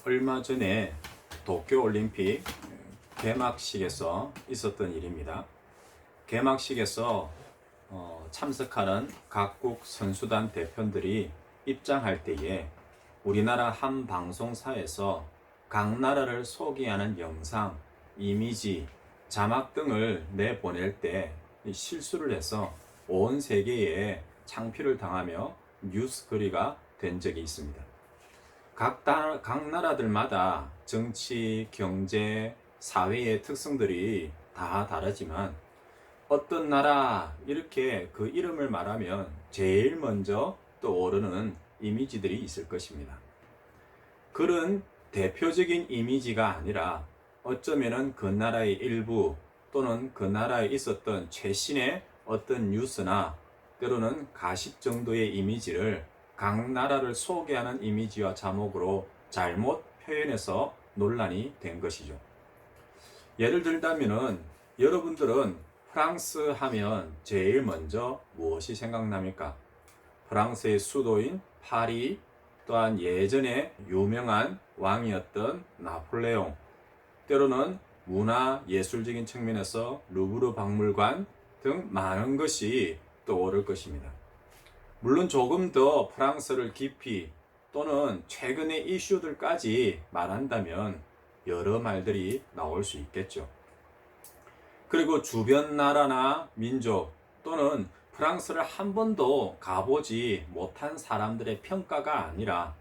얼마 전에 도쿄올림픽 개막식에서 있었던 일입니다. 개막식에서 참석하는 각국 선수단 대표들이 입장할 때에 우리나라 한 방송사에서 각 나라를 소개하는 영상, 이미지, 자막 등을 내보낼 때 실수를 해서 온 세계에 창피를 당하며 뉴스 거리가 된 적이 있습니다. 각 나라들마다 정치, 경제, 사회의 특성들이 다 다르지만 어떤 나라 이렇게 그 이름을 말하면 제일 먼저 떠오르는 이미지들이 있을 것입니다. 그런 대표적인 이미지가 아니라 어쩌면은 그 나라의 일부 또는 그 나라에 있었던 최신의 어떤 뉴스나 때로는 가십 정도의 이미지를 각 나라를 소개하는 이미지와 자막으로 잘못 표현해서 논란이 된 것이죠. 예를 들자면은 여러분들은 프랑스 하면 제일 먼저 무엇이 생각납니까? 프랑스의 수도인 파리, 또한 예전에 유명한 왕이었던 나폴레옹, 때로는 문화 예술적인 측면에서 루브르 박물관 등 많은 것이 떠오를 것입니다. 물론 조금 더 프랑스를 깊이 또는 최근의 이슈들까지 말한다면 여러 말들이 나올 수 있겠죠. 그리고 주변 나라나 민족 또는 프랑스를 한 번도 가보지 못한 사람들의 평가가 아니라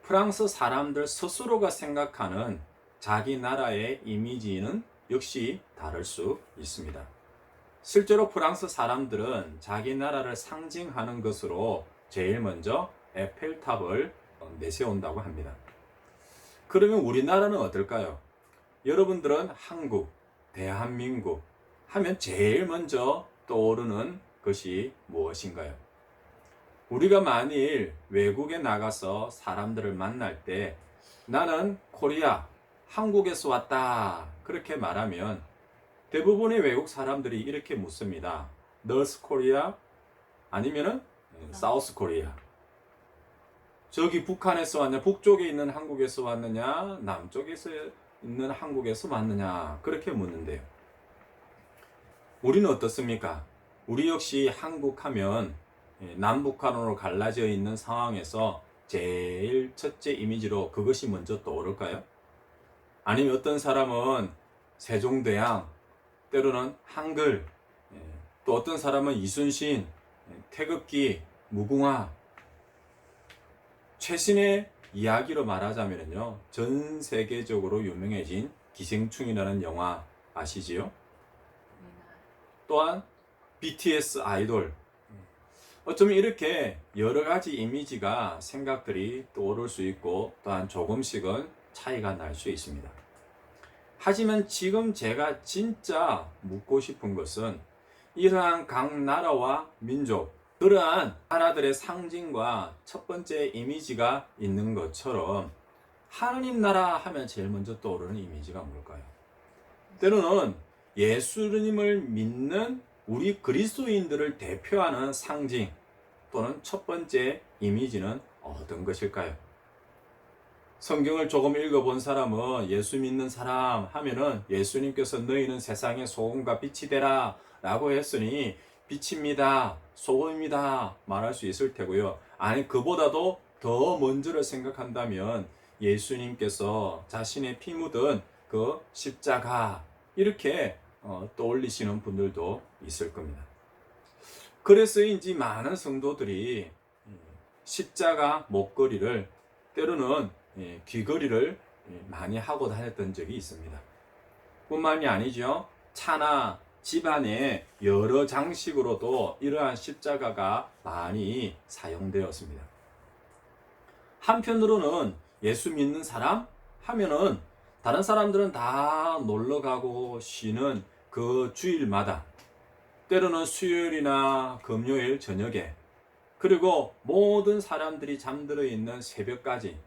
프랑스 사람들 스스로가 생각하는 자기 나라의 이미지는 역시 다를 수 있습니다. 실제로 프랑스 사람들은 자기 나라를 상징하는 것으로 제일 먼저 에펠탑을 내세운다고 합니다. 그러면 우리나라는 어떨까요? 여러분들은 한국, 대한민국 하면 제일 먼저 떠오르는 것이 무엇인가요? 우리가 만일 외국에 나가서 사람들을 만날 때 나는 코리아, 한국에서 왔다 그렇게 말하면 대부분의 외국 사람들이 이렇게 묻습니다. North Korea 아니면은 South Korea. 저기 북한에서 왔냐, 북쪽에 있는 한국에서 왔느냐, 남쪽에서 있는 한국에서 왔느냐 그렇게 묻는데요. 우리는 어떻습니까? 우리 역시 한국 하면 남북한으로 갈라져 있는 상황에서 제일 첫째 이미지로 그것이 먼저 떠오를까요? 아니면 어떤 사람은 세종대왕, 때로는 한글, 또 어떤 사람은 이순신, 태극기, 무궁화. 최신의 이야기로 말하자면요, 전 세계적으로 유명해진 기생충이라는 영화 아시지요? 또한 BTS 아이돌. 어쩌면 이렇게 여러 가지 이미지가 생각들이 떠오를 수 있고 또한 조금씩은 차이가 날 수 있습니다. 하지만 지금 제가 진짜 묻고 싶은 것은 이러한 각 나라와 민족, 그러한 나라들의 상징과 첫 번째 이미지가 있는 것처럼 하느님 나라 하면 제일 먼저 떠오르는 이미지가 뭘까요? 때로는 예수님을 믿는 우리 그리스도인들을 대표하는 상징 또는 첫 번째 이미지는 어떤 것일까요? 성경을 조금 읽어본 사람은 예수 믿는 사람 하면은 예수님께서 너희는 세상의 소금과 빛이 되라 라고 했으니 빛입니다, 소금입니다 말할 수 있을 테고요. 아니 그보다도 더 먼저를 생각한다면 예수님께서 자신의 피 묻은 그 십자가 이렇게 떠올리시는 분들도 있을 겁니다. 그래서인지 많은 성도들이 십자가 목걸이를 때로는 귀걸이를 많이 하고 다녔던 적이 있습니다. 뿐만이 아니죠. 차나 집안의 여러 장식으로도 이러한 십자가가 많이 사용되었습니다. 한편으로는 예수 믿는 사람 하면은 다른 사람들은 다 놀러 가고 쉬는 그 주일마다 때로는 수요일이나 금요일 저녁에 그리고 모든 사람들이 잠들어 있는 새벽까지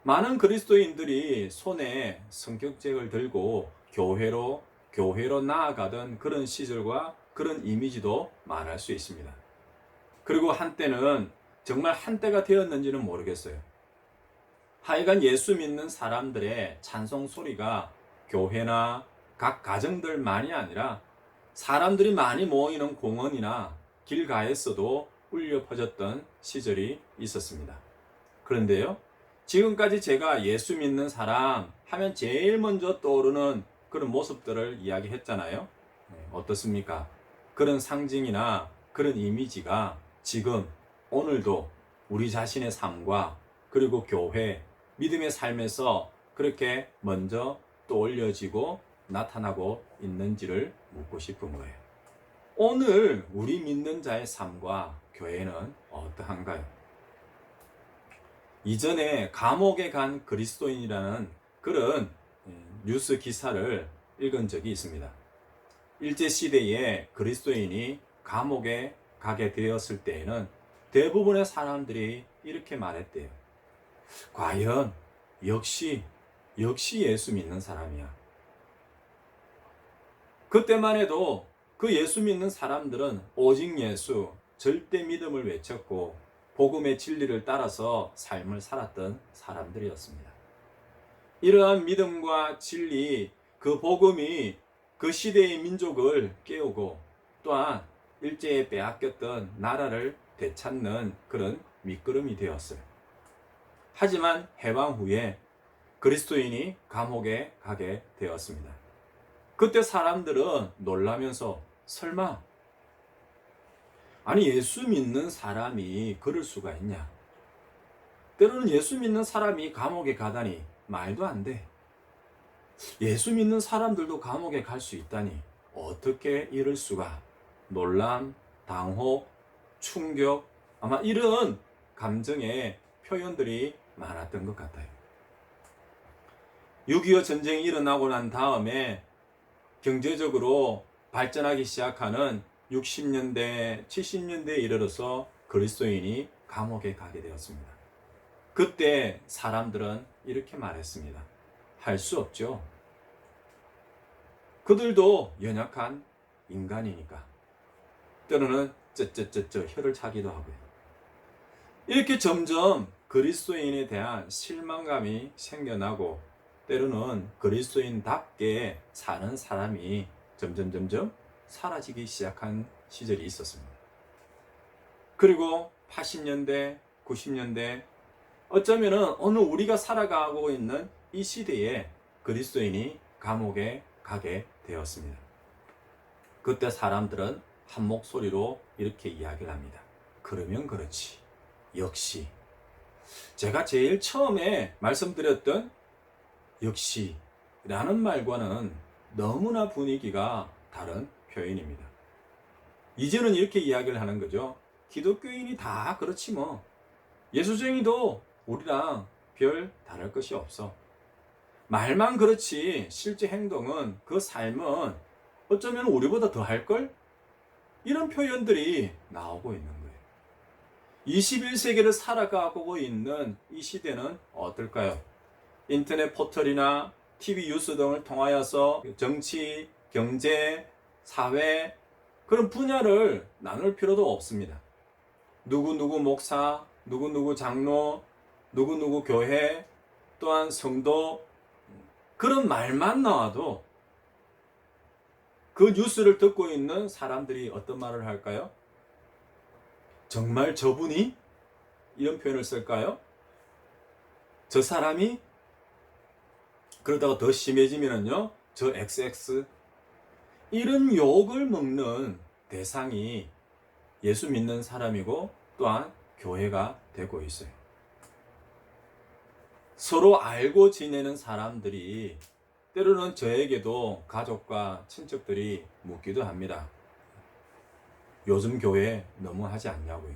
많은 그리스도인들이 손에 성경책을 들고 교회로 나아가던 그런 시절과 그런 이미지도 말할 수 있습니다. 그리고 한때는 정말 한때가 되었는지는 모르겠어요. 하여간 예수 믿는 사람들의 찬송 소리가 교회나 각 가정들만이 아니라 사람들이 많이 모이는 공원이나 길가에서도 울려 퍼졌던 시절이 있었습니다. 그런데요, 지금까지 제가 예수 믿는 사람 하면 제일 먼저 떠오르는 그런 모습들을 이야기했잖아요. 어떻습니까? 그런 상징이나 그런 이미지가 지금 오늘도 우리 자신의 삶과 그리고 교회, 믿음의 삶에서 그렇게 먼저 떠올려지고 나타나고 있는지를 묻고 싶은 거예요. 오늘 우리 믿는 자의 삶과 교회는 어떠한가요? 이전에 감옥에 간 그리스도인이라는 그런 뉴스 기사를 읽은 적이 있습니다. 일제시대에 그리스도인이 감옥에 가게 되었을 때에는 대부분의 사람들이 이렇게 말했대요. 과연 역시 예수 믿는 사람이야. 그때만 해도 그 예수 믿는 사람들은 오직 예수, 절대 믿음을 외쳤고 복음의 진리를 따라서 삶을 살았던 사람들이었습니다. 이러한 믿음과 진리, 그 복음이 그 시대의 민족을 깨우고 또한 일제에 빼앗겼던 나라를 되찾는 그런 밑거름이 되었어요. 하지만 해방 후에 그리스도인이 감옥에 가게 되었습니다. 그때 사람들은 놀라면서 설마 아니 예수 믿는 사람이 그럴 수가 있냐? 때로는 예수 믿는 사람이 감옥에 가다니 말도 안 돼. 예수 믿는 사람들도 감옥에 갈 수 있다니 어떻게 이럴 수가? 놀람, 당혹, 충격, 아마 이런 감정의 표현들이 많았던 것 같아요. 6.25 전쟁이 일어나고 난 다음에 경제적으로 발전하기 시작하는 60년대, 70년대에 이르러서 그리스도인이 감옥에 가게 되었습니다. 그때 사람들은 이렇게 말했습니다. 할 수 없죠. 그들도 연약한 인간이니까. 때로는 쩌쩌쩌쩌 혀를 차기도 하고요. 이렇게 점점 그리스도인에 대한 실망감이 생겨나고 때로는 그리스도인답게 사는 사람이 점점 사라지기 시작한 시절이 있었습니다. 그리고 80년대, 90년대 어쩌면은 오늘 우리가 살아가고 있는 이 시대에 그리스도인이 감옥에 가게 되었습니다. 그때 사람들은 한 목소리로 이렇게 이야기를 합니다. 그러면 그렇지. 역시. 제가 제일 처음에 말씀드렸던 역시 라는 말과는 너무나 분위기가 다른 표현입니다. 이제는 이렇게 이야기를 하는 거죠. 기독교인이 다 그렇지 뭐. 예수쟁이도 우리랑 별 다를 것이 없어. 말만 그렇지 실제 행동은 그 삶은 어쩌면 우리보다 더 할걸? 이런 표현들이 나오고 있는 거예요. 21세기를 살아가고 있는 이 시대는 어떨까요? 인터넷 포털이나 TV 뉴스 등을 통하여서 정치, 경제, 사회 그런 분야를 나눌 필요도 없습니다. 누구 목사, 누구 장로, 누구 교회, 또한 성도 그런 말만 나와도 그 뉴스를 듣고 있는 사람들이 어떤 말을 할까요? 정말 저분이? 이런 표현을 쓸까요? 저 사람이? 그러다가 더 심해지면요, 저 XX. 이런 욕을 먹는 대상이 예수 믿는 사람이고 또한 교회가 되고 있어요. 서로 알고 지내는 사람들이 때로는 저에게도 가족과 친척들이 묻기도 합니다. 요즘 교회 너무 하지 않냐고요.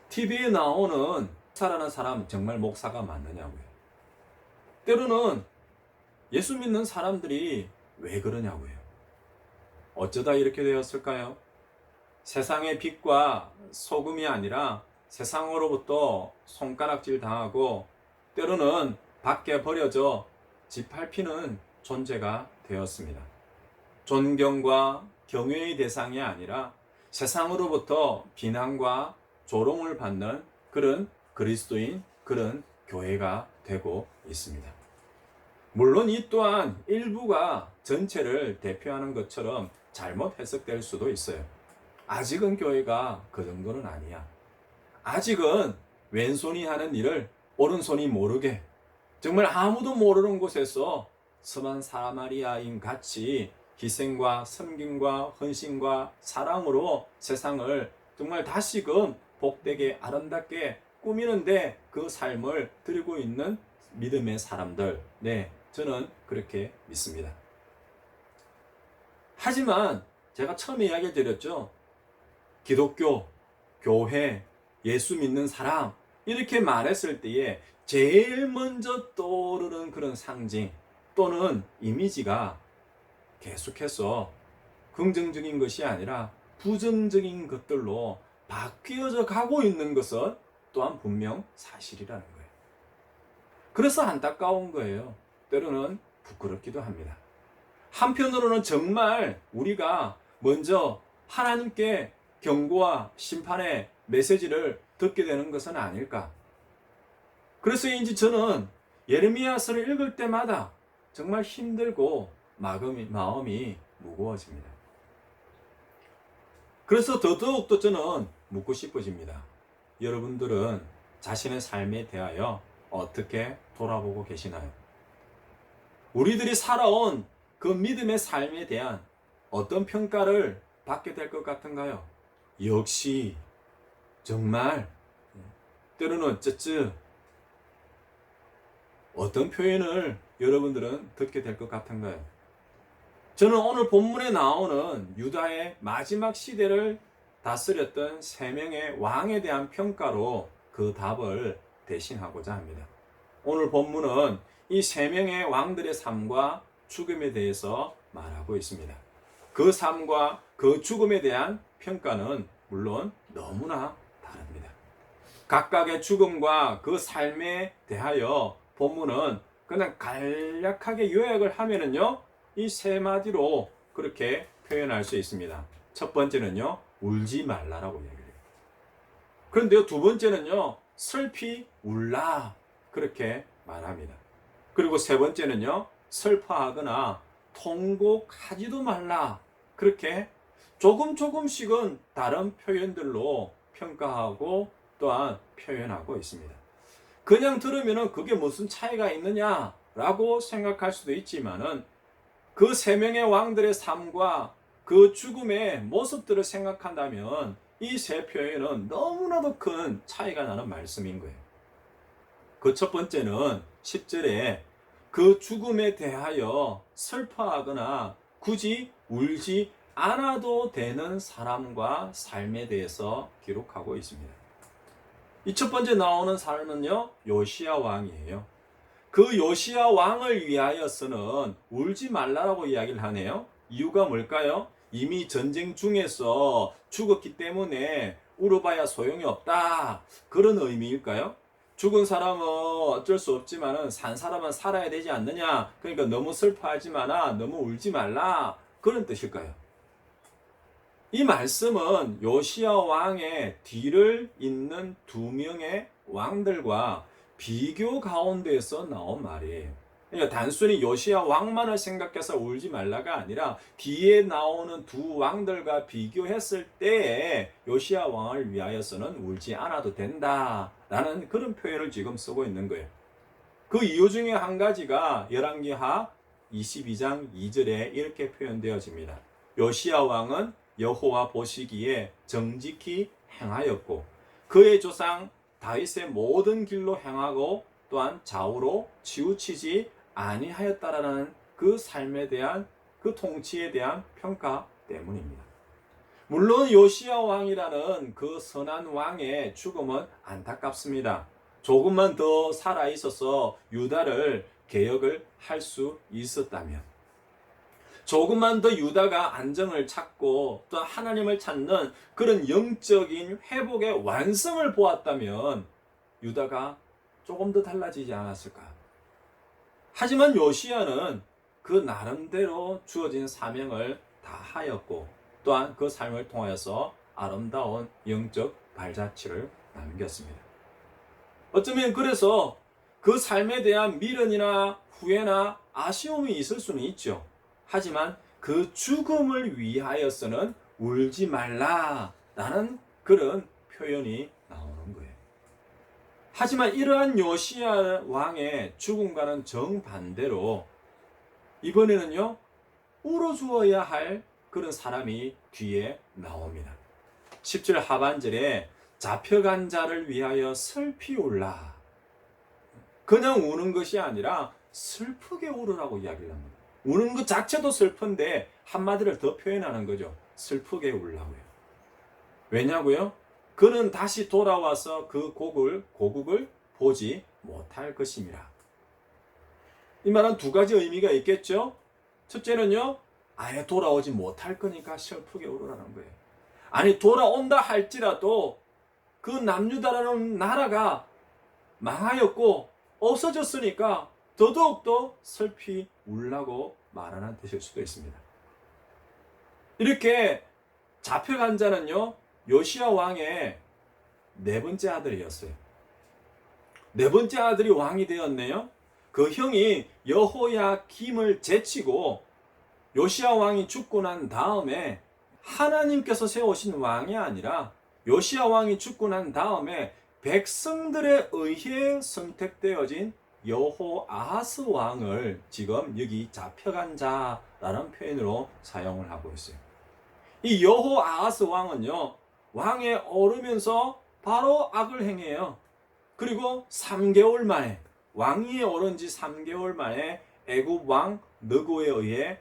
TV에 나오는 목사라는 사람 정말 목사가 맞느냐고요. 때로는 예수 믿는 사람들이 왜 그러냐고요. 어쩌다 이렇게 되었을까요? 세상의 빛과 소금이 아니라 세상으로부터 손가락질 당하고 때로는 밖에 버려져 짓밟히는 존재가 되었습니다. 존경과 경외의 대상이 아니라 세상으로부터 비난과 조롱을 받는 그런 그리스도인, 그런 교회가 되고 있습니다. 물론 이 또한 일부가 전체를 대표하는 것처럼 잘못 해석될 수도 있어요. 아직은 교회가 그 정도는 아니야. 아직은 왼손이 하는 일을 오른손이 모르게, 정말 아무도 모르는 곳에서 선한 사마리아인 같이 희생과 섬김과 헌신과 사랑으로 세상을 정말 다시금 복되게 아름답게 꾸미는데 그 삶을 드리고 있는 믿음의 사람들, 네, 저는 그렇게 믿습니다. 하지만 제가 처음에 이야기 드렸죠. 기독교, 교회, 예수 믿는 사람 이렇게 말했을 때에 제일 먼저 떠오르는 그런 상징 또는 이미지가 계속해서 긍정적인 것이 아니라 부정적인 것들로 바뀌어져 가고 있는 것은 또한 분명 사실이라는 거예요. 그래서 안타까운 거예요. 때로는 부끄럽기도 합니다. 한편으로는 정말 우리가 먼저 하나님께 경고와 심판의 메시지를 듣게 되는 것은 아닐까. 그래서인지 저는 예레미야서를 읽을 때마다 정말 힘들고 마음이 무거워집니다. 그래서 더더욱 저는 묻고 싶어집니다. 여러분들은 자신의 삶에 대하여 어떻게 돌아보고 계시나요? 우리들이 살아온 그 믿음의 삶에 대한 어떤 평가를 받게 될 것 같은가요? 역시 정말 때로는 쯧쯧 어떤 표현을 여러분들은 듣게 될 것 같은가요? 저는 오늘 본문에 나오는 유다의 마지막 시대를 다스렸던 세 명의 왕에 대한 평가로 그 답을 대신하고자 합니다. 오늘 본문은 이 세 명의 왕들의 삶과 죽음에 대해서 말하고 있습니다. 그 삶과 그 죽음에 대한 평가는 물론 너무나 다릅니다. 각각의 죽음과 그 삶에 대하여 본문은 그냥 간략하게 요약을 하면은요, 이 세 마디로 그렇게 표현할 수 있습니다. 첫 번째는요, 울지 말라라고 얘기해요. 그런데요, 두 번째는요, 슬피 울라 그렇게 말합니다. 그리고 세 번째는요, 슬퍼하거나 통곡하지도 말라 그렇게 조금씩은 다른 표현들로 평가하고 또한 표현하고 있습니다. 그냥 들으면 그게 무슨 차이가 있느냐라고 생각할 수도 있지만은 그 세 명의 왕들의 삶과 그 죽음의 모습들을 생각한다면 이 세 표현은 너무나도 큰 차이가 나는 말씀인 거예요. 그 첫 번째는 10절에 그 죽음에 대하여 슬퍼하거나 굳이 울지 않아도 되는 사람과 삶에 대해서 기록하고 있습니다. 이 첫 번째 나오는 사람은요, 요시야 왕이에요. 그 요시야 왕을 위하여서는 울지 말라라고 이야기를 하네요. 이유가 뭘까요? 이미 전쟁 중에서 죽었기 때문에 울어봐야 소용이 없다. 그런 의미일까요? 죽은 사람은 어쩔 수 없지만 산 사람은 살아야 되지 않느냐. 그러니까 너무 슬퍼하지 마라. 너무 울지 말라. 그런 뜻일까요? 이 말씀은 요시야 왕의 뒤를 잇는 두 명의 왕들과 비교 가운데서 나온 말이에요. 그러니까 단순히 요시야 왕만을 생각해서 울지 말라가 아니라 뒤에 나오는 두 왕들과 비교했을 때에 요시야 왕을 위하여서는 울지 않아도 된다라는 그런 표현을 지금 쓰고 있는 거예요. 그 이유 중에 한 가지가 열왕기하 22장 2절에 이렇게 표현되어집니다. 요시야 왕은 여호와 보시기에 정직히 행하였고 그의 조상 다윗의 모든 길로 행하고 또한 좌우로 치우치지 아니하였다라는 그 삶에 대한 그 통치에 대한 평가 때문입니다. 물론 요시야 왕이라는 그 선한 왕의 죽음은 안타깝습니다. 조금만 더 살아 있어서 유다를 개혁을 할 수 있었다면, 조금만 더 유다가 안정을 찾고 또 하나님을 찾는 그런 영적인 회복의 완성을 보았다면 유다가 조금 더 달라지지 않았을까. 하지만 요시야는 그 나름대로 주어진 사명을 다 하였고 또한 그 삶을 통하여서 아름다운 영적 발자취를 남겼습니다. 어쩌면 그래서 그 삶에 대한 미련이나 후회나 아쉬움이 있을 수는 있죠. 하지만 그 죽음을 위하여서는 울지 말라라는 그런 표현이 나오는 거예요. 하지만 이러한 요시야 왕의 죽음과는 정반대로 이번에는요, 울어주어야 할 그런 사람이 뒤에 나옵니다. 10절 하반절에 잡혀간 자를 위하여 슬피 울라. 그냥 우는 것이 아니라 슬프게 울으라고 이야기를 합니다. 우는 것 자체도 슬픈데 한마디를 더 표현하는 거죠. 슬프게 울라고요. 왜냐고요? 그는 다시 돌아와서 그 고국을 보지 못할 것임이라. 이 말은 두 가지 의미가 있겠죠? 첫째는요, 아예 돌아오지 못할 거니까 슬프게 울으라는 거예요. 아니, 돌아온다 할지라도 그 남유다라는 나라가 망하였고 없어졌으니까 더더욱더 슬피 울라고 말하는 뜻일 수도 있습니다. 이렇게 잡혀간 자는요, 요시야 왕의 네 번째 아들이었어요. 네 번째 아들이 왕이 되었네요. 그 형이 여호야김을 제치고 요시야 왕이 죽고 난 다음에 하나님께서 세우신 왕이 아니라 요시야 왕이 죽고 난 다음에 백성들에 의해 선택되어진 여호아하스 왕을 지금 여기 잡혀간 자라는 표현으로 사용을 하고 있어요. 이 여호아하스 왕은요, 왕에 오르면서 바로 악을 행해요. 그리고 3개월 만에, 왕위에 오른 지 3개월 만에 애굽 왕 느고에 의해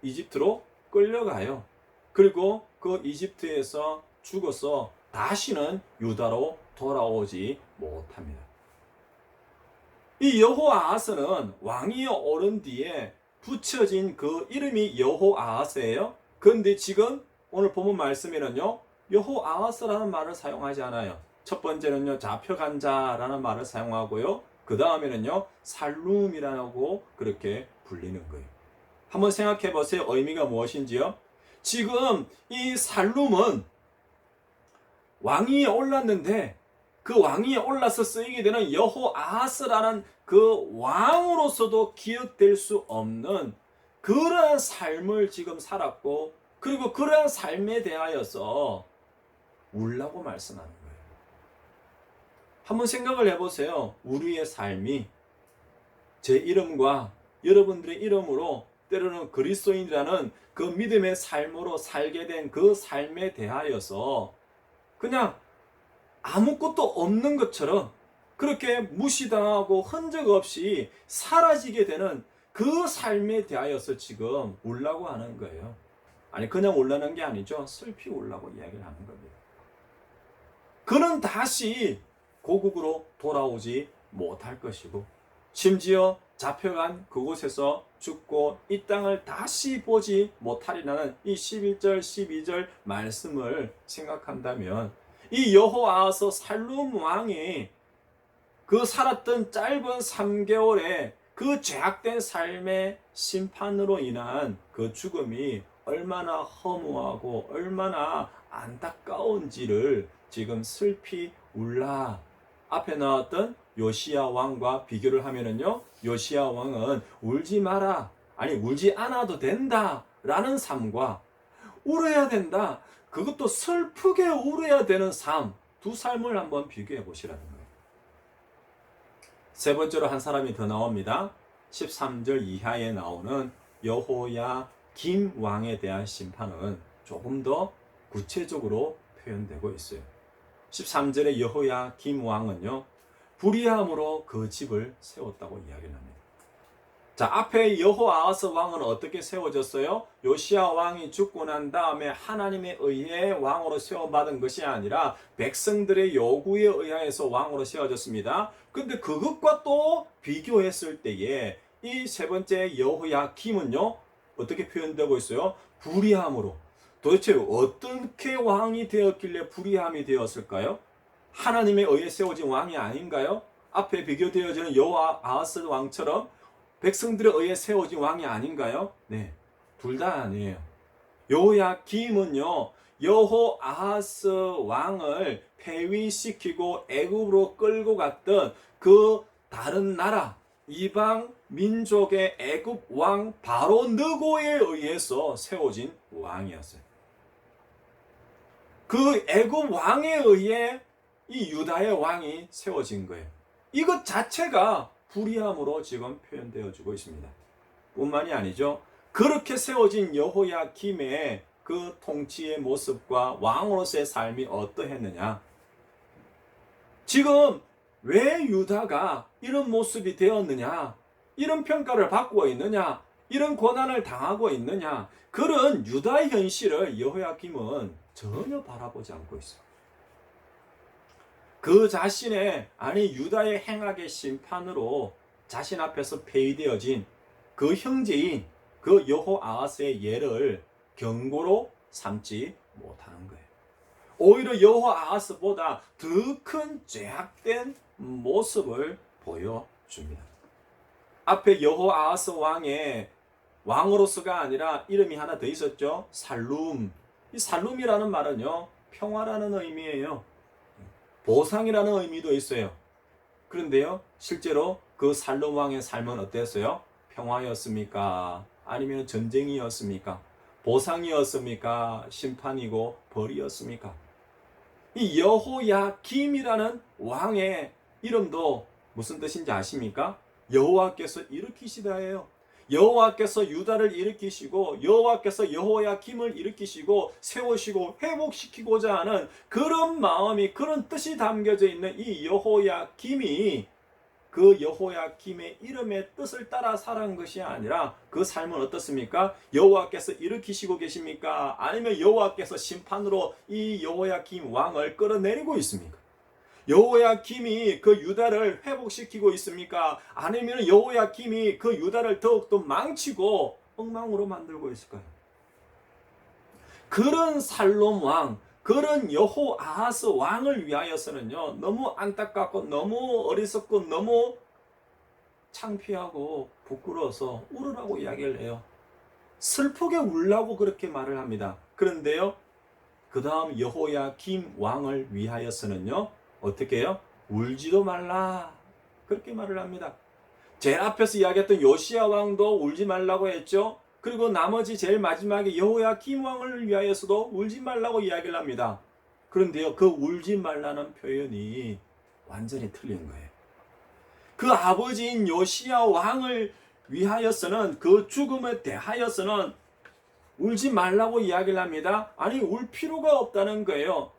이집트로 끌려가요. 그리고 그 이집트에서 죽어서 다시는 유다로 돌아오지 못합니다. 이 여호아하스는 왕위에 오른 뒤에 붙여진 그 이름이 여호아하스예요. 그런데 지금 오늘 본문 말씀에는요, 여호아하스라는 말을 사용하지 않아요. 첫 번째는요, 잡혀간 자라는 말을 사용하고요. 그 다음에는요, 살룸이라고 그렇게 불리는 거예요. 한번 생각해 보세요. 의미가 무엇인지요? 지금 이 살룸은 왕위에 올랐는데 그 왕위에 올라서 쓰이게 되는 여호아하스라는 그 왕으로서도 기억될 수 없는 그러한 삶을 지금 살았고, 그리고 그러한 삶에 대하여서 울라고 말씀하는 거예요. 한번 생각을 해보세요. 우리의 삶이 제 이름과 여러분들의 이름으로 때로는 그리스도인이라는 그 믿음의 삶으로 살게 된 그 삶에 대하여서 그냥 아무것도 없는 것처럼 그렇게 무시당하고 흔적 없이 사라지게 되는 그 삶에 대하여서 지금 울라고 하는 거예요. 아니, 그냥 울라는 게 아니죠. 슬피 울라고 이야기를 하는 겁니다. 그는 다시 고국으로 돌아오지 못할 것이고, 심지어 잡혀간 그곳에서 죽고 이 땅을 다시 보지 못하리라는 이 11절 12절 말씀을 생각한다면, 이 여호아하스 살룸 왕이 그 살았던 짧은 3개월의 그 죄악된 삶의 심판으로 인한 그 죽음이 얼마나 허무하고 얼마나 안타까운지를 지금 슬피 울라. 앞에 나왔던 요시야 왕과 비교를 하면은요, 요시야 왕은 울지 마라, 아니 울지 않아도 된다 라는 삶과 울어야 된다, 그것도 슬프게 울어야 되는 삶, 두 삶을 한번 비교해 보시라는 거예요. 세 번째로 한 사람이 더 나옵니다. 13절 이하에 나오는 여호야김 왕에 대한 심판은 조금 더 구체적으로 표현되고 있어요. 13절의 여호야김 왕은요, 불의함으로 그 집을 세웠다고 이야기를 합니다. 자, 앞에 여호아하스 왕은 어떻게 세워졌어요? 요시야 왕이 죽고 난 다음에 하나님에 의해 왕으로 세워받은 것이 아니라 백성들의 요구에 의하여서 왕으로 세워졌습니다. 근데 그것과 또 비교했을 때에 이 세 번째 여호야김은요, 어떻게 표현되고 있어요? 불의함으로. 도대체 어떻게 왕이 되었길래 불의함이 되었을까요? 하나님에 의해 세워진 왕이 아닌가요? 앞에 비교되어지는 여호아하스 왕처럼 백성들에 의해 세워진 왕이 아닌가요? 네, 둘 다 아니에요. 여호야김은요, 여호아하스 왕을 폐위시키고 애굽으로 끌고 갔던 그 다른 나라 이방 민족의 애굽 왕 바로 느고에 의해서 세워진 왕이었어요. 그 애굽 왕에 의해 이 유다의 왕이 세워진 거예요. 이것 자체가 불의함으로 지금 표현되어지고 있습니다. 뿐만이 아니죠. 그렇게 세워진 여호야김의 그 통치의 모습과 왕으로서의 삶이 어떠했느냐. 지금 왜 유다가 이런 모습이 되었느냐, 이런 평가를 받고 있느냐, 이런 고난을 당하고 있느냐, 그런 유다의 현실을 여호야김은 전혀 바라보지 않고 있어요. 그 자신의, 아니 유다의 행악의 심판으로 자신 앞에서 폐위되어진 그 형제인 그 여호아하스의 예를 경고로 삼지 못하는 거예요. 오히려 여호아하스보다 더 큰 죄악된 모습을 보여줍니다. 앞에 여호아하스 왕의 왕으로서가 아니라 이름이 하나 더 있었죠. 살룸. 이 살룸이라는 말은요, 평화라는 의미예요. 보상이라는 의미도 있어요. 그런데요, 실제로 그 살룸 왕의 삶은 어땠어요? 평화였습니까? 아니면 전쟁이었습니까? 보상이었습니까? 심판이고 벌이었습니까? 이 여호야김이라는 왕의 이름도 무슨 뜻인지 아십니까? 여호와께서 일으키시다예요. 여호와께서 유다를 일으키시고 여호와께서 여호야김을 일으키시고 세우시고 회복시키고자 하는 그런 마음이, 그런 뜻이 담겨져 있는 이 여호야김이 그 여호야김의 이름의 뜻을 따라 살아간 것이 아니라 그 삶은 어떻습니까? 여호와께서 일으키시고 계십니까? 아니면 여호와께서 심판으로 이 여호야김 왕을 끌어내리고 있습니까? 여호야김이 그 유다를 회복시키고 있습니까? 아니면 여호야김이 그 유다를 더욱더 망치고 엉망으로 만들고 있을까요? 그런 살롬 왕, 그런 여호아하스 왕을 위하여서는요, 너무 안타깝고 너무 어리석고 너무 창피하고 부끄러워서 울으라고 이야기를 해요. 슬프게 울라고 그렇게 말을 합니다. 그런데요, 그 다음 여호야김 왕을 위하여서는요, 어떻게 해요? 울지도 말라, 그렇게 말을 합니다. 제일 앞에서 이야기했던 요시야 왕도 울지 말라고 했죠. 그리고 나머지 제일 마지막에 여호야김 왕을 위하여서도 울지 말라고 이야기를 합니다. 그런데요, 그 울지 말라는 표현이 완전히 틀린 거예요. 그 아버지인 요시야 왕을 위하여서는, 그 죽음에 대하여서는 울지 말라고 이야기를 합니다. 아니, 울 필요가 없다는 거예요.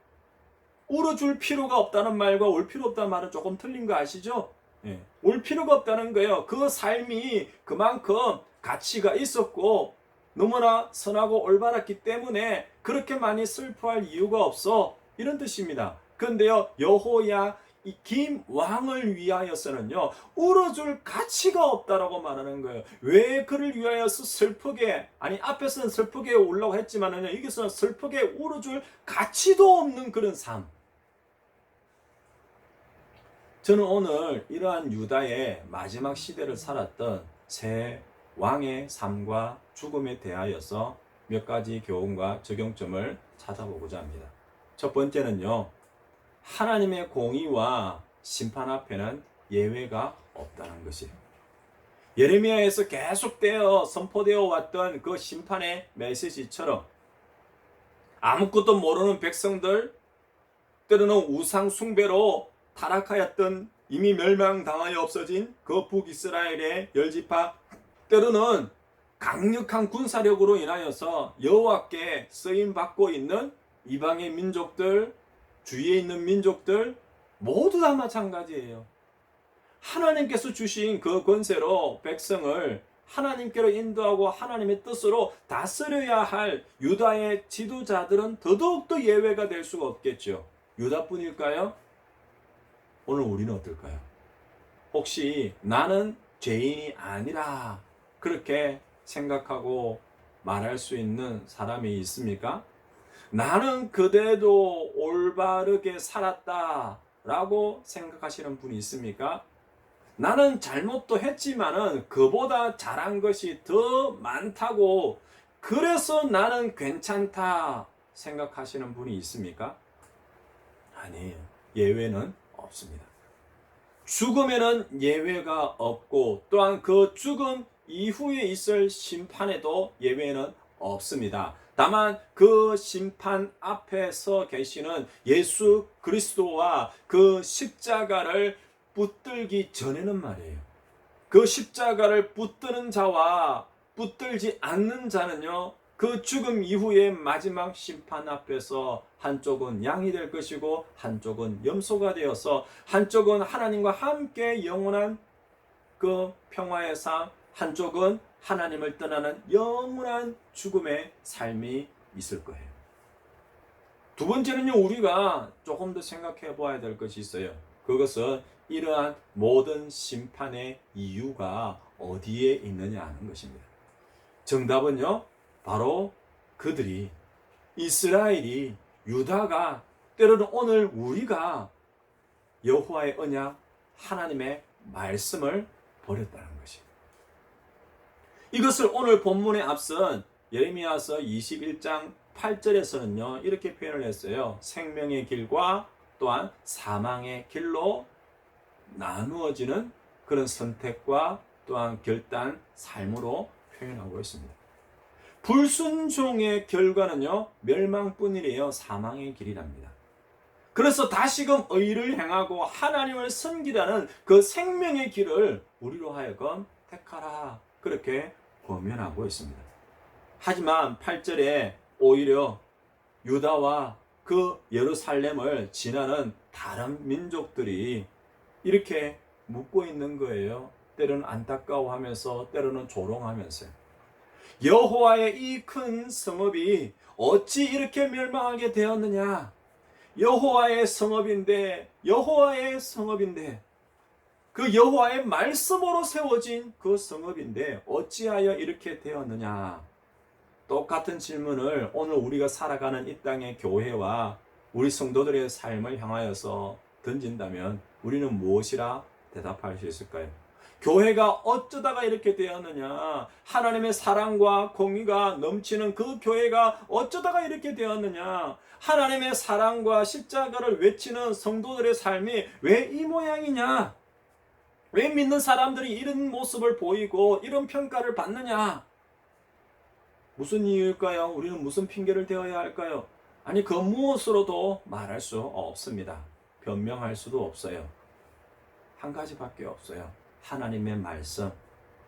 울어줄 필요가 없다는 말과 울 필요 없다는 말은 조금 틀린 거 아시죠? 예. 울 필요가 없다는 거예요. 그 삶이 그만큼 가치가 있었고 너무나 선하고 올바랐기 때문에 그렇게 많이 슬퍼할 이유가 없어, 이런 뜻입니다. 그런데요, 여호야김 왕을 위하여서는요, 울어줄 가치가 없다라고 말하는 거예요. 왜 그를 위하여서 슬프게, 아니 앞에서는 슬프게 울라고 했지만은요, 여기서는 슬프게 울어줄 가치도 없는 그런 삶. 저는 오늘 이러한 유다의 마지막 시대를 살았던 세 왕의 삶과 죽음에 대하여서 몇 가지 교훈과 적용점을 찾아보고자 합니다. 첫 번째는요, 하나님의 공의와 심판 앞에는 예외가 없다는 것이에요. 예레미야에서 계속되어 선포되어 왔던 그 심판의 메시지처럼 아무것도 모르는 백성들, 때로는 우상 숭배로 타락하였던, 이미 멸망당하여 없어진 그 북이스라엘의 10지파, 때로는 강력한 군사력으로 인하여서 여호와께 쓰임받고 있는 이방의 민족들, 주위에 있는 민족들 모두 다 마찬가지예요. 하나님께서 주신 그 권세로 백성을 하나님께로 인도하고 하나님의 뜻으로 다스려야 할 유다의 지도자들은 더더욱더 예외가 될 수가 없겠죠. 유다뿐일까요? 오늘 우리는 어떨까요? 혹시 나는 죄인이 아니라 그렇게 생각하고 말할 수 있는 사람이 있습니까? 나는 그대도 올바르게 살았다 라고 생각하시는 분이 있습니까? 나는 잘못도 했지만은 그보다 잘한 것이 더 많다고, 그래서 나는 괜찮다 생각하시는 분이 있습니까? 아니에요. 예외는 없습니다. 죽음에는 예외가 없고 또한 그 죽음 이후에 있을 심판에도 예외는 없습니다. 다만 그 심판 앞에 서 계시는 예수 그리스도와 그 십자가를 붙들기 전에는 말이에요. 그 십자가를 붙드는 자와 붙들지 않는 자는요, 그 죽음 이후의 마지막 심판 앞에서 한쪽은 양이 될 것이고 한쪽은 염소가 되어서 한쪽은 하나님과 함께 영원한 그 평화의 삶, 한쪽은 하나님을 떠나는 영원한 죽음의 삶이 있을 거예요. 두 번째는요, 우리가 조금 더 생각해 보아야 될 것이 있어요. 그것은 이러한 모든 심판의 이유가 어디에 있느냐 하는 것입니다. 정답은요, 바로 그들이, 이스라엘이, 유다가, 때로는 오늘 우리가 여호와의 언약, 하나님의 말씀을 버렸다는 것입니다. 이것을 오늘 본문에 앞선 예레미야서 21장 8절에서는요, 이렇게 표현을 했어요. 생명의 길과 또한 사망의 길로 나누어지는 그런 선택과 또한 결단, 삶으로 표현하고 있습니다. 불순종의 결과는요, 멸망뿐이래요. 사망의 길이랍니다. 그래서 다시금 의를 행하고 하나님을 섬기라는 그 생명의 길을 우리로 하여금 택하라, 그렇게 권면하고 있습니다. 하지만 8절에 오히려 유다와 그 예루살렘을 지나는 다른 민족들이 이렇게 묻고 있는 거예요. 때로는 안타까워하면서 때로는 조롱하면서요. 여호와의 이 큰 성읍이 어찌 이렇게 멸망하게 되었느냐? 여호와의 성읍인데, 여호와의 성읍인데, 그 여호와의 말씀으로 세워진 그 성읍인데 어찌하여 이렇게 되었느냐? 똑같은 질문을 오늘 우리가 살아가는 이 땅의 교회와 우리 성도들의 삶을 향하여서 던진다면 우리는 무엇이라 대답할 수 있을까요? 교회가 어쩌다가 이렇게 되었느냐? 하나님의 사랑과 공의가 넘치는 그 교회가 어쩌다가 이렇게 되었느냐? 하나님의 사랑과 십자가를 외치는 성도들의 삶이 왜 이 모양이냐? 왜 믿는 사람들이 이런 모습을 보이고 이런 평가를 받느냐? 무슨 이유일까요? 우리는 무슨 핑계를 대어야 할까요? 아니, 그 무엇으로도 말할 수 없습니다. 변명할 수도 없어요. 한 가지밖에 없어요. 하나님의 말씀.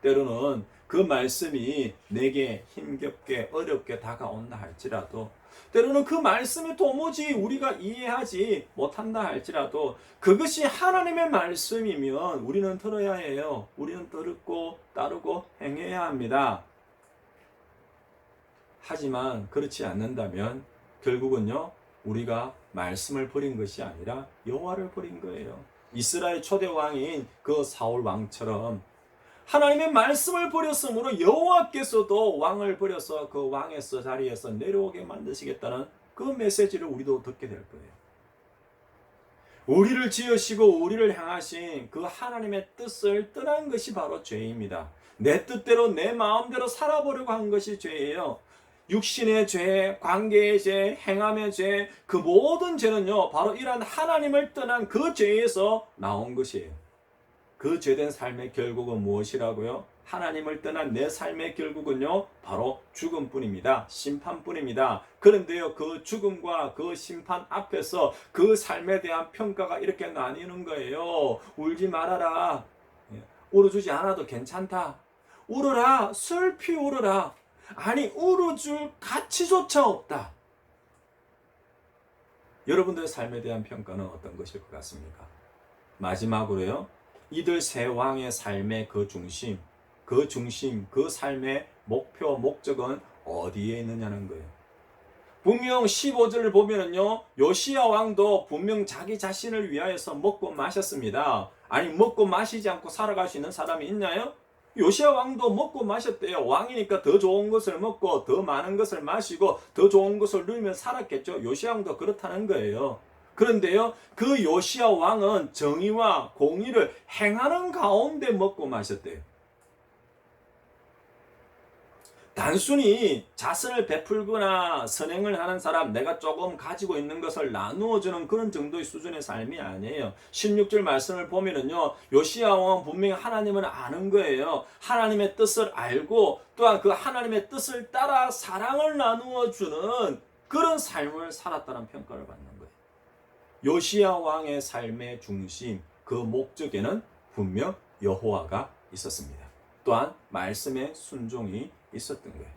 때로는 그 말씀이 내게 힘겹게 어렵게 다가온다 할지라도, 때로는 그 말씀이 도무지 우리가 이해하지 못한다 할지라도 그것이 하나님의 말씀이면 우리는 들어야 해요. 우리는 들고 따르고 행해야 합니다. 하지만 그렇지 않는다면 결국은요, 우리가 말씀을 버린 것이 아니라 여호와를 버린 거예요. 이스라엘 초대 왕인 그 사울 왕처럼 하나님의 말씀을 버렸으므로 여호와께서도 왕을 버려서 그 왕에서 자리에서 내려오게 만드시겠다는 그 메시지를 우리도 듣게 될 거예요. 우리를 지으시고 우리를 향하신 그 하나님의 뜻을 떠난 것이 바로 죄입니다. 내 뜻대로 내 마음대로 살아보려고 한 것이 죄예요. 육신의 죄, 관계의 죄, 행함의 죄, 그 모든 죄는요, 바로 이러한 하나님을 떠난 그 죄에서 나온 것이에요. 그 죄된 삶의 결국은 무엇이라고요? 하나님을 떠난 내 삶의 결국은요, 바로 죽음뿐입니다. 심판뿐입니다. 그런데요, 그 죽음과 그 심판 앞에서 그 삶에 대한 평가가 이렇게 나뉘는 거예요. 울지 말아라. 울어주지 않아도 괜찮다. 울어라. 슬피 울어라. 아니, 울어줄 가치조차 없다. 여러분들의 삶에 대한 평가는 어떤 것일 것 같습니까? 마지막으로요, 이들 세 왕의 삶의 그 중심, 그 삶의 목표, 목적은 어디에 있느냐는 거예요. 분명 15절을 보면은요, 요시야 왕도 분명 자기 자신을 위하여서 먹고 마셨습니다. 아니, 먹고 마시지 않고 살아갈 수 있는 사람이 있나요? 요시야 왕도 먹고 마셨대요. 왕이니까 더 좋은 것을 먹고 더 많은 것을 마시고 더 좋은 것을 누리며 살았겠죠. 요시야 왕도 그렇다는 거예요. 그런데요, 그 요시야 왕은 정의와 공의를 행하는 가운데 먹고 마셨대요. 단순히 자선을 베풀거나 선행을 하는 사람, 내가 조금 가지고 있는 것을 나누어주는 그런 정도의 수준의 삶이 아니에요. 16절 말씀을 보면은요, 요시야 왕은 분명히 하나님을 아는 거예요. 하나님의 뜻을 알고 또한 그 하나님의 뜻을 따라 사랑을 나누어주는 그런 삶을 살았다는 평가를 받는 거예요. 요시야 왕의 삶의 중심, 그 목적에는 분명 여호와가 있었습니다. 또한 말씀의 순종이 있었던 거예요.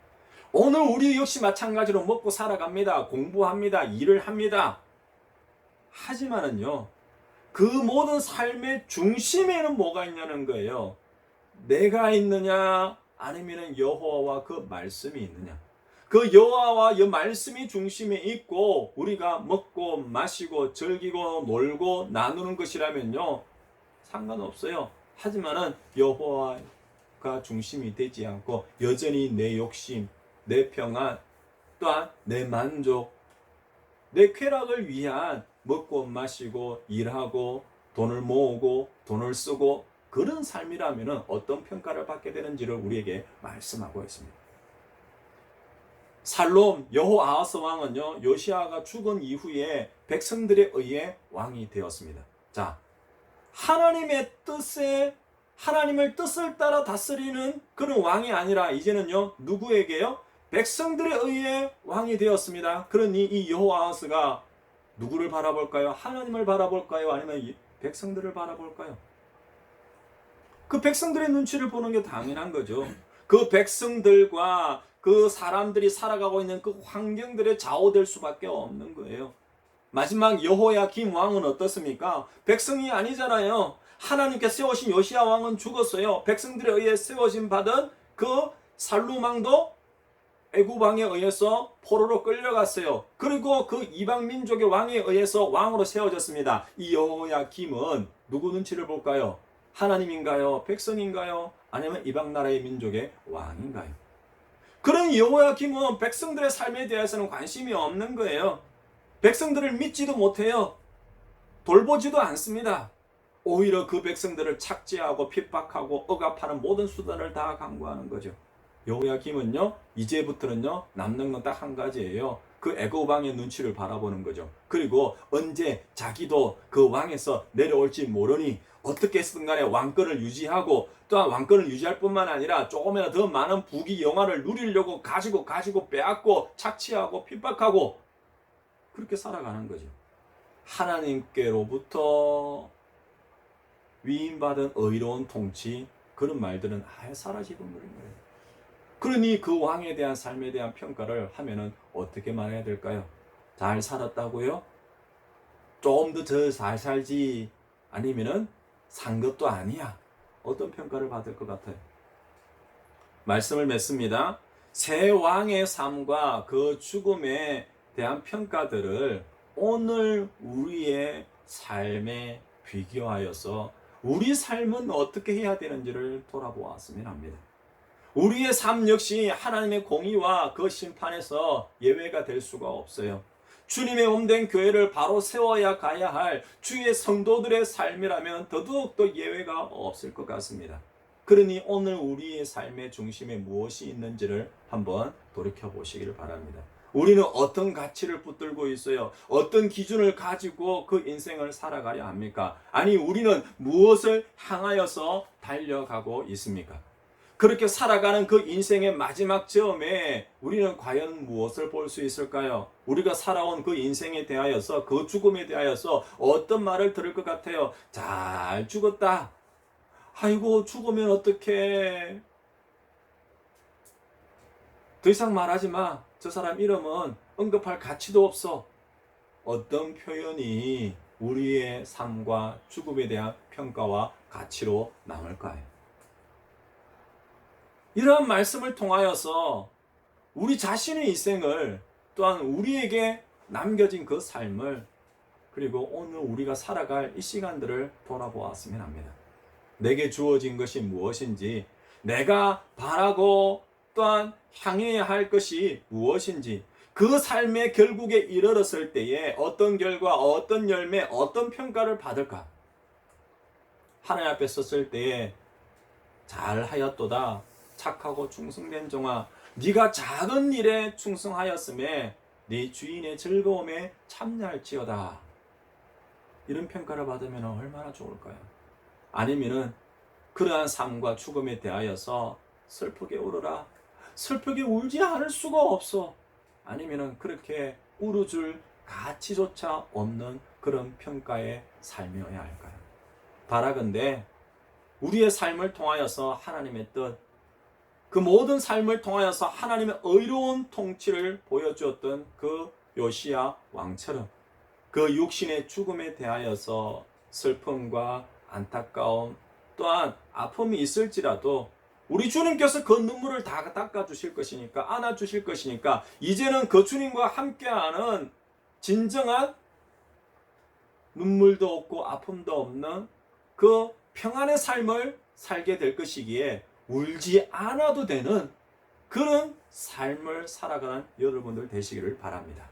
오늘 우리 역시 마찬가지로 먹고 살아갑니다. 공부합니다. 일을 합니다. 하지만은요, 그 모든 삶의 중심에는 뭐가 있냐는 거예요. 내가 있느냐, 아니면 여호와와 그 말씀이 있느냐. 그 여호와와 이 말씀이 중심에 있고 우리가 먹고 마시고 즐기고 놀고 나누는 것이라면요, 상관없어요. 하지만은 여호와가 중심이 되지 않고 여전히 내 욕심, 내 평안, 또한 내 만족, 내 쾌락을 위한 먹고 마시고 일하고 돈을 모으고 돈을 쓰고 그런 삶이라면 어떤 평가를 받게 되는지를 우리에게 말씀하고 있습니다. 살롬 여호아하스 왕은요, 요시아가 죽은 이후에 백성들에 의해 왕이 되었습니다. 자, 하나님의 하나님을 뜻을 따라 다스리는 그런 왕이 아니라 이제는요, 누구에게요? 백성들에 의해 왕이 되었습니다. 그러니 이 여호아하스가 누구를 바라볼까요? 하나님을 바라볼까요? 아니면 이 백성들을 바라볼까요? 그 백성들의 눈치를 보는 게 당연한 거죠. 그 백성들과 그 사람들이 살아가고 있는 그 환경들에 좌우될 수밖에 없는 거예요. 마지막 여호야김 왕은 어떻습니까? 백성이 아니잖아요. 하나님께 세우신 요시야 왕은 죽었어요. 백성들에 의해 세워진 받은 그 살룸 왕도 애굽 왕에 의해서 포로로 끌려갔어요. 그리고 그 이방 민족의 왕에 의해서 왕으로 세워졌습니다. 이 여호야김은 누구 눈치를 볼까요? 하나님인가요? 백성인가요? 아니면 이방 나라의 민족의 왕인가요? 그런 여호야김은 백성들의 삶에 대해서는 관심이 없는 거예요. 백성들을 믿지도 못해요. 돌보지도 않습니다. 오히려 그 백성들을 착지하고 핍박하고 억압하는 모든 수단을 다 강구하는 거죠. 여호야김은요, 이제부터는요, 남는 건 딱 한 가지예요. 그 애굽 왕의 눈치를 바라보는 거죠. 그리고 언제 자기도 그 왕에서 내려올지 모르니 어떻게 해서든 간에 왕권을 유지하고 또한 왕권을 유지할 뿐만 아니라 조금이나 더 많은 부귀 영화를 누리려고 가지고 빼앗고 착취하고 핍박하고 그렇게 살아가는 거죠. 하나님께로부터 위임받은 의로운 통치, 그런 말들은 아예 사라지고 버린 거예요. 그러니 그 왕에 대한 삶에 대한 평가를 하면은 어떻게 말해야 될까요? 잘 살았다고요? 좀 더 잘 살지, 아니면은 산 것도 아니야. 어떤 평가를 받을 것 같아요? 말씀을 맺습니다. 새 왕의 삶과 그 죽음에 대한 평가들을 오늘 우리의 삶에 비교하여서 우리 삶은 어떻게 해야 되는지를 돌아보았으면 합니다. 우리의 삶 역시 하나님의 공의와 그 심판에서 예외가 될 수가 없어요. 주님의 몸된 교회를 바로 세워야 가야 할 주의 성도들의 삶이라면 더더욱더 예외가 없을 것 같습니다. 그러니 오늘 우리의 삶의 중심에 무엇이 있는지를 한번 돌이켜 보시기를 바랍니다. 우리는 어떤 가치를 붙들고 있어요? 어떤 기준을 가지고 그 인생을 살아가야 합니까? 아니, 우리는 무엇을 향하여서 달려가고 있습니까? 그렇게 살아가는 그 인생의 마지막 점에 우리는 과연 무엇을 볼 수 있을까요? 우리가 살아온 그 인생에 대하여서, 그 죽음에 대하여서 어떤 말을 들을 것 같아요? 잘 죽었다. 아이고, 죽으면 어떡해. 더 이상 말하지 마. 저 사람 이름은 언급할 가치도 없어. 어떤 표현이 우리의 삶과 죽음에 대한 평가와 가치로 남을까요? 이러한 말씀을 통하여서 우리 자신의 인생을, 또한 우리에게 남겨진 그 삶을, 그리고 오늘 우리가 살아갈 이 시간들을 돌아보았으면 합니다. 내게 주어진 것이 무엇인지, 내가 바라고 또한 향해야 할 것이 무엇인지, 그 삶의 결국에 이르렀을 때에 어떤 결과, 어떤 열매, 어떤 평가를 받을까? 하나님 앞에 섰을 때에 잘하였도다, 착하고 충성된 종아, 네가 작은 일에 충성하였음에 네 주인의 즐거움에 참여할지어다. 이런 평가를 받으면 얼마나 좋을까요? 아니면은 그러한 삶과 죽음에 대하여서 슬프게 울어라. 슬프게 울지 않을 수가 없어. 아니면은 그렇게 울어줄 가치조차 없는 그런 평가의 삶이어야 할까요? 바라건대 우리의 삶을 통하여서 하나님의 뜻, 그 모든 삶을 통하여서 하나님의 의로운 통치를 보여주었던 그 요시야 왕처럼 그 육신의 죽음에 대하여서 슬픔과 안타까움 또한 아픔이 있을지라도 우리 주님께서 그 눈물을 다 닦아주실 것이니까 안아주실 것이니까 이제는 그 주님과 함께하는 진정한 눈물도 없고 아픔도 없는 그 평안의 삶을 살게 될 것이기에 울지 않아도 되는 그런 삶을 살아가는 여러분들 되시기를 바랍니다.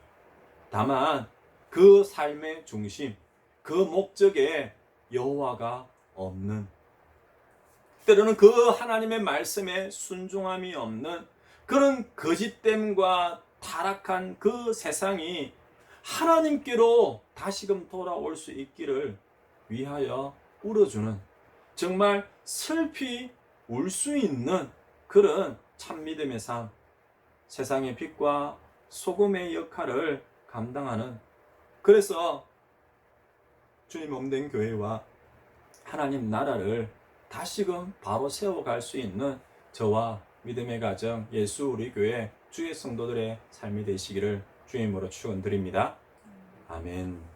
다만 그 삶의 중심, 그 목적에 여호와가 없는, 때로는 그 하나님의 말씀에 순종함이 없는 그런 거짓됨과 타락한 그 세상이 하나님께로 다시금 돌아올 수 있기를 위하여 울어주는, 정말 슬피 울 수 있는 그런 참믿음의 삶, 세상의 빛과 소금의 역할을 감당하는, 그래서 주님 몸된 교회와 하나님 나라를 다시금 바로 세워갈 수 있는 저와 믿음의 가정 예수 우리 교회 주의 성도들의 삶이 되시기를 주님으로 축원드립니다. 아멘.